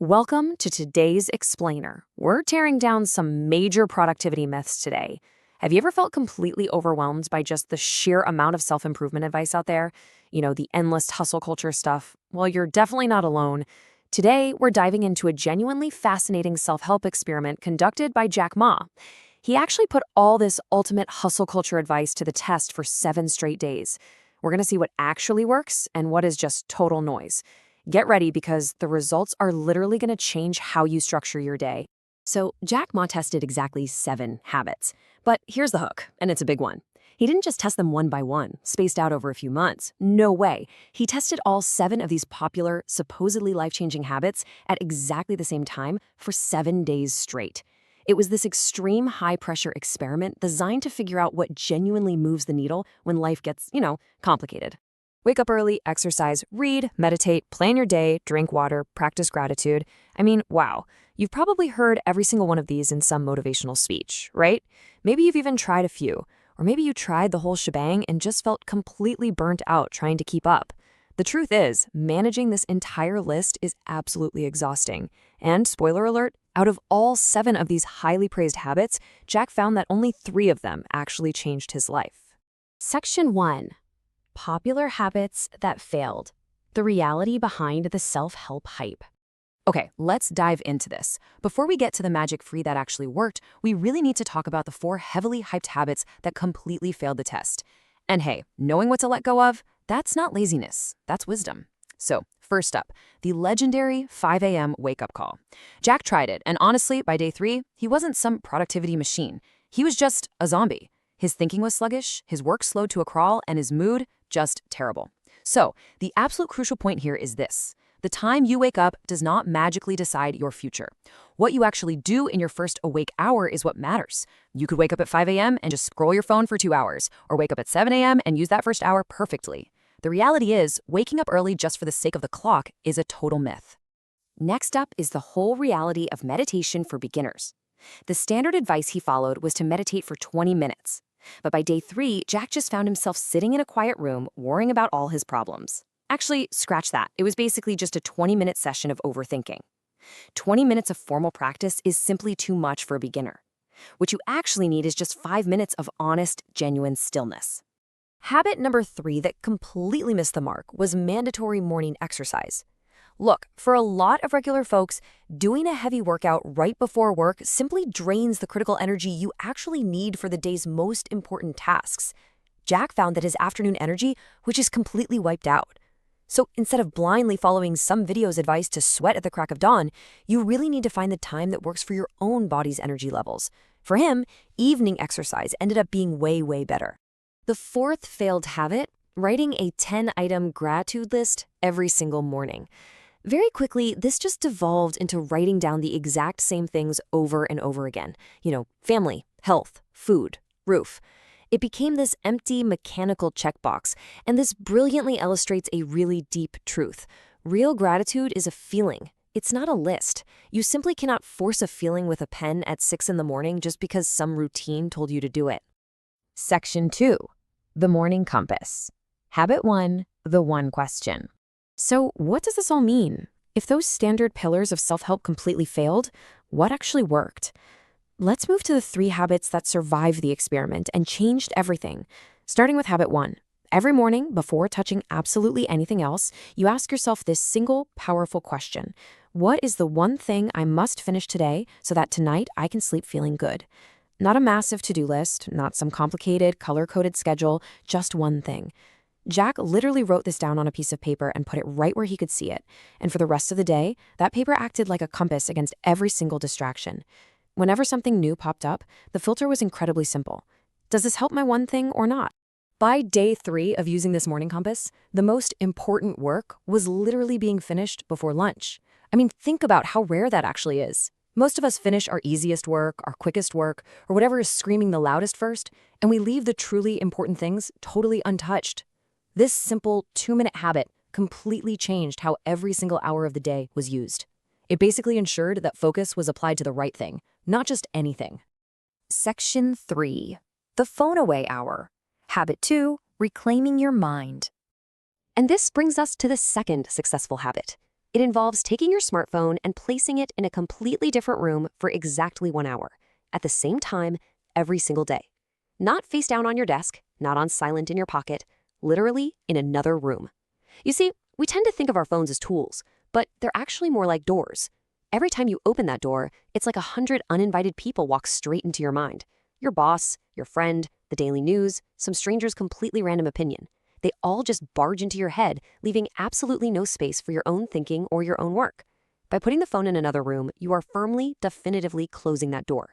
Welcome to today's Explainer. We're tearing down some major productivity myths today. Have you ever felt completely overwhelmed by just the sheer amount of self-improvement advice out there? The endless hustle culture stuff? Well, you're definitely not alone. Today, we're diving into a genuinely fascinating self-help experiment conducted by Jack Ma. He actually put all this ultimate hustle culture advice to the test for 7 straight days. We're going to see what actually works and what is just total noise. Get ready because the results are literally going to change how you structure your day. So, Jack Ma tested exactly 7 habits. But here's the hook, and it's a big one. He didn't just test them one by one, spaced out over a few months. No way. He tested all 7 of these popular, supposedly life-changing habits at exactly the same time for 7 days straight. It was this extreme high-pressure experiment designed to figure out what genuinely moves the needle when life gets, complicated. Wake up early, exercise, read, meditate, plan your day, drink water, practice gratitude. Wow. You've probably heard every single one of these in some motivational speech, right? Maybe you've even tried a few, or maybe you tried the whole shebang and just felt completely burnt out trying to keep up. The truth is, managing this entire list is absolutely exhausting. And spoiler alert, out of all 7 of these highly praised habits, Jack found that only 3 of them actually changed his life. Section 1. Popular habits that failed. The reality behind the self-help hype. Okay, let's dive into this. Before we get to the magic free that actually worked, we really need to talk about the 4 heavily hyped habits that completely failed the test. And hey, knowing what to let go of, that's not laziness, that's wisdom. So, first up, the legendary 5 a.m. wake-up call. Jack tried it, and honestly, by day 3, he wasn't some productivity machine. He was just a zombie. His thinking was sluggish, his work slowed to a crawl, and his mood just terrible. So, the absolute crucial point here is this. The time you wake up does not magically decide your future. What you actually do in your first awake hour is what matters. You could wake up at 5 a.m. and just scroll your phone for 2 hours, or wake up at 7 a.m. and use that first hour perfectly. The reality is, waking up early just for the sake of the clock is a total myth. Next up is the whole reality of meditation for beginners. The standard advice he followed was to meditate for 20 minutes. But by day 3, Jack just found himself sitting in a quiet room, worrying about all his problems. Actually, scratch that. It was basically just a 20-minute session of overthinking. 20 minutes of formal practice is simply too much for a beginner. What you actually need is just 5 minutes of honest, genuine stillness. Habit number 3 that completely missed the mark was mandatory morning exercise. Look, for a lot of regular folks, doing a heavy workout right before work simply drains the critical energy you actually need for the day's most important tasks. Jack found that his afternoon energy was just completely wiped out. So instead of blindly following some video's advice to sweat at the crack of dawn, you really need to find the time that works for your own body's energy levels. For him, evening exercise ended up being way, way better. The 4th failed habit, writing a 10-item gratitude list every single morning. Very quickly, this just devolved into writing down the exact same things over and over again. Family, health, food, roof. It became this empty, mechanical checkbox, and this brilliantly illustrates a really deep truth. Real gratitude is a feeling. It's not a list. You simply cannot force a feeling with a pen at 6 in the morning just because some routine told you to do it. Section 2. The morning compass. Habit 1. The one question. So what does this all mean? If those standard pillars of self-help completely failed, what actually worked? Let's move to the 3 habits that survived the experiment and changed everything. Starting with habit 1. Every morning, before touching absolutely anything else, you ask yourself this single, powerful question. What is the one thing I must finish today so that tonight I can sleep feeling good? Not a massive to-do list, not some complicated, color-coded schedule, just one thing. Jack literally wrote this down on a piece of paper and put it right where he could see it. And for the rest of the day, that paper acted like a compass against every single distraction. Whenever something new popped up, the filter was incredibly simple. Does this help my one thing or not? By day 3 of using this morning compass, the most important work was literally being finished before lunch. Think about how rare that actually is. Most of us finish our easiest work, our quickest work, or whatever is screaming the loudest first, and we leave the truly important things totally untouched. This simple 2-minute habit completely changed how every single hour of the day was used. It basically ensured that focus was applied to the right thing, not just anything. Section 3. The phone away hour. Habit 2. Reclaiming your mind. And this brings us to the second successful habit. It involves taking your smartphone and placing it in a completely different room for exactly 1 hour, at the same time, every single day. Not face down on your desk, not on silent in your pocket, literally in another room. You see, we tend to think of our phones as tools, but they're actually more like doors. Every time you open that door, it's like 100 uninvited people walk straight into your mind. Your boss, your friend, the daily news, some stranger's completely random opinion. They all just barge into your head, leaving absolutely no space for your own thinking or your own work. By putting the phone in another room, you are firmly, definitively closing that door.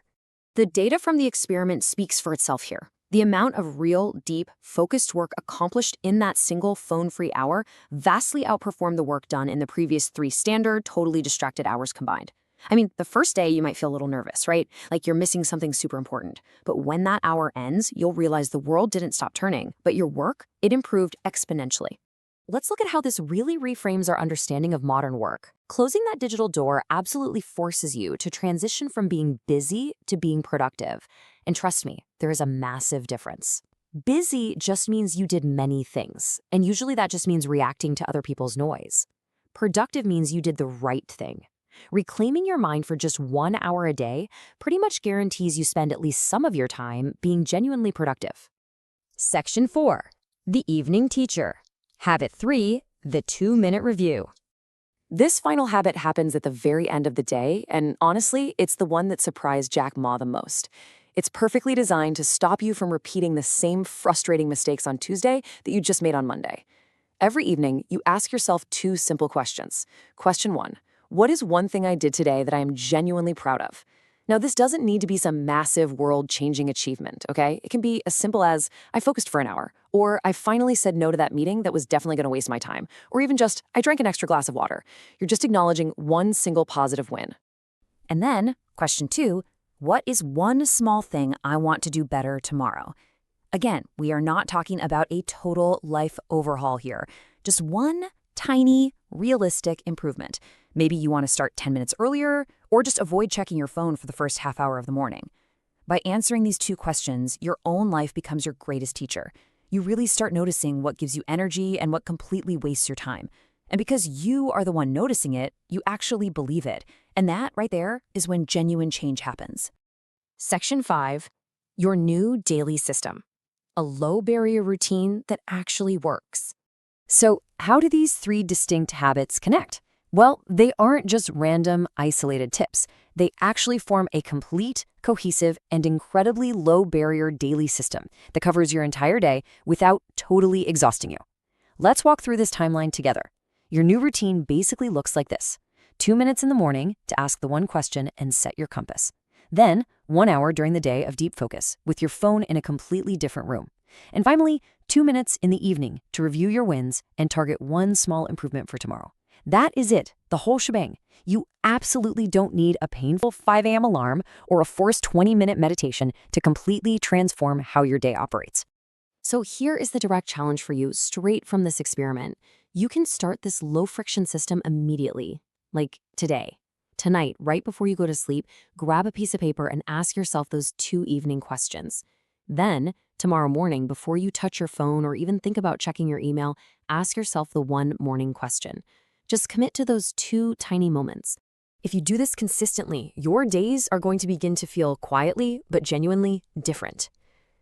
The data from the experiment speaks for itself here. The amount of real, deep, focused work accomplished in that single phone-free hour vastly outperformed the work done in the previous 3 standard, totally distracted hours combined. I mean, the first day you might feel a little nervous, right? Like you're missing something super important. But when that hour ends, you'll realize the world didn't stop turning, but your work, it improved exponentially. Let's look at how this really reframes our understanding of modern work. Closing that digital door absolutely forces you to transition from being busy to being productive. And trust me, there is a massive difference. Busy just means you did many things, and usually that just means reacting to other people's noise. Productive means you did the right thing. Reclaiming your mind for just 1 hour a day pretty much guarantees you spend at least some of your time being genuinely productive. Section 4. The Evening Teacher. Habit 3. The 2-minute review. This final habit happens at the very end of the day, and honestly, it's the one that surprised Jack Ma the most. It's perfectly designed to stop you from repeating the same frustrating mistakes on Tuesday that you just made on Monday. Every evening, you ask yourself 2 simple questions. Question 1. What is one thing I did today that I am genuinely proud of? Now, this doesn't need to be some massive world-changing achievement, okay? It can be as simple as, I focused for an hour, or I finally said no to that meeting that was definitely going to waste my time, or even just, I drank an extra glass of water. You're just acknowledging one single positive win. And then, question 2, what is one small thing I want to do better tomorrow? Again, we are not talking about a total life overhaul here, just one tiny, realistic improvement. Maybe you want to start 10 minutes earlier, or just avoid checking your phone for the first half hour of the morning. By answering these 2 questions, your own life becomes your greatest teacher. You really start noticing what gives you energy and what completely wastes your time. And because you are the one noticing it, you actually believe it. And that right there is when genuine change happens. Section 5. Your new daily system. A low-barrier routine that actually works. So, how do these 3 distinct habits connect? Well, they aren't just random, isolated tips. They actually form a complete, cohesive, and incredibly low-barrier daily system that covers your entire day without totally exhausting you. Let's walk through this timeline together. Your new routine basically looks like this. 2 minutes in the morning to ask the one question and set your compass. Then, 1 hour during the day of deep focus with your phone in a completely different room. And finally, 2 minutes in the evening to review your wins and target one small improvement for tomorrow. That is it, the whole shebang. You absolutely don't need a painful 5 a.m. alarm or a forced 20-minute meditation to completely transform how your day operates. So here is the direct challenge for you straight from this experiment. You can start this low-friction system immediately, like today. Tonight, right before you go to sleep, grab a piece of paper and ask yourself those 2 evening questions. Then, tomorrow morning, before you touch your phone or even think about checking your email, ask yourself the one morning question. Just commit to those 2 tiny moments. If you do this consistently, your days are going to begin to feel quietly, but genuinely different.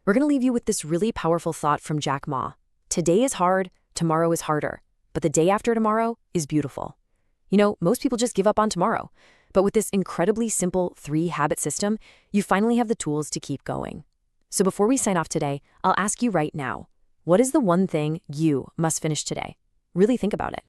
We're going to leave you with this really powerful thought from Jack Ma. Today is hard, tomorrow is harder, but the day after tomorrow is beautiful. You know, most people just give up on tomorrow. But with this incredibly simple 3-habit system, you finally have the tools to keep going. So before we sign off today, I'll ask you right now, what is the one thing you must finish today? Really think about it.